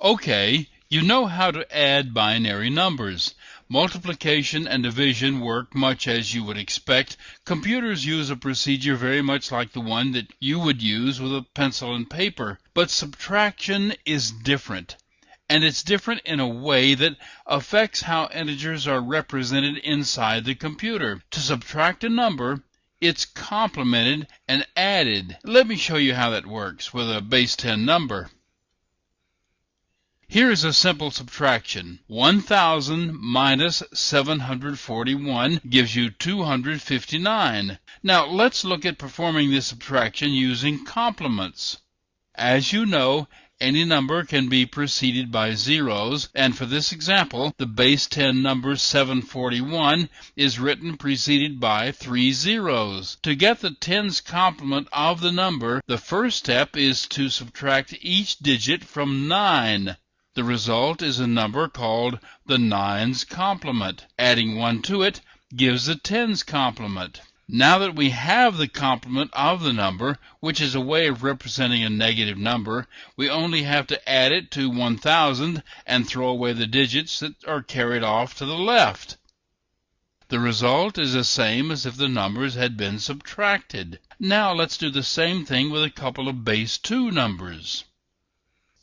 Okay, you know how to add binary numbers. Multiplication and division work much as you would expect. Computers use a procedure very much like the one that you would use with a pencil and paper. But subtraction is different. And it's different in a way that affects how integers are represented inside the computer. To subtract a number, it's complemented and added. Let me show you how that works with a base 10 number. Here is a simple subtraction. 1000 minus 741 gives you 259. Now let's look at performing this subtraction using complements. As you know, any number can be preceded by zeros, and for this example, the base 10 number 741 is written preceded by 3 zeros. To get the tens complement of the number, the first step is to subtract each digit from 9. The result is a number called the nines complement. Adding 1 to it gives the tens complement. Now that we have the complement of the number, which is a way of representing a negative number, we only have to add it to 1000 and throw away the digits that are carried off to the left. The result is the same as if the numbers had been subtracted. Now let's do the same thing with a couple of base 2 numbers.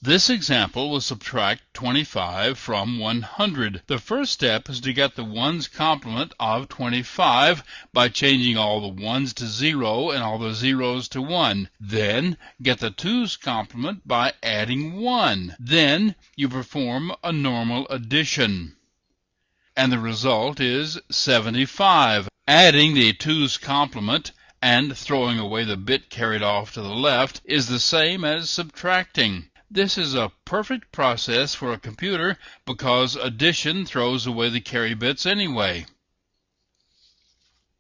This example will subtract 25 from 100. The first step is to get the ones complement of 25 by changing all the ones to 0 and all the zeros to 1. Then get the twos complement by adding 1. Then you perform a normal addition. And the result is 75. Adding the twos complement and throwing away the bit carried off to the left is the same as subtracting. This is a perfect process for a computer because addition throws away the carry bits anyway.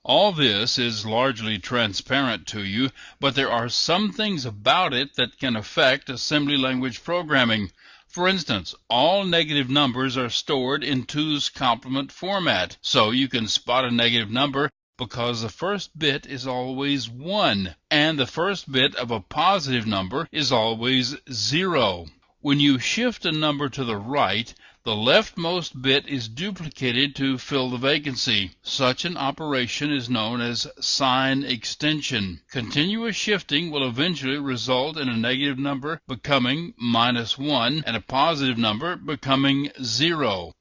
All this is largely transparent to you, but there are some things about it that can affect assembly language programming. For instance, all negative numbers are stored in twos complement format, so you can spot a negative number because the first bit is always 1, and the first bit of a positive number is always 0. When you shift a number to the right, the leftmost bit is duplicated to fill the vacancy. Such an operation is known as sign extension. Continuous shifting will eventually result in a negative number becoming -1 and a positive number becoming 0.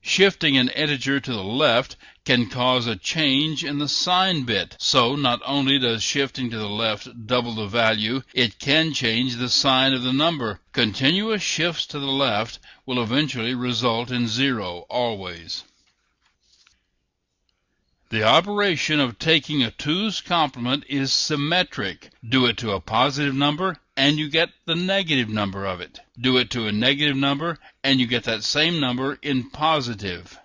Shifting an integer to the left can cause a change in the sign bit. So not only does shifting to the left double the value, it can change the sign of the number. Continuous shifts to the left will eventually result in 0, always. The operation of taking a twos complement is symmetric. Do it to a positive number, and you get the negative number of it. Do it to a negative number, and you get that same number in positive.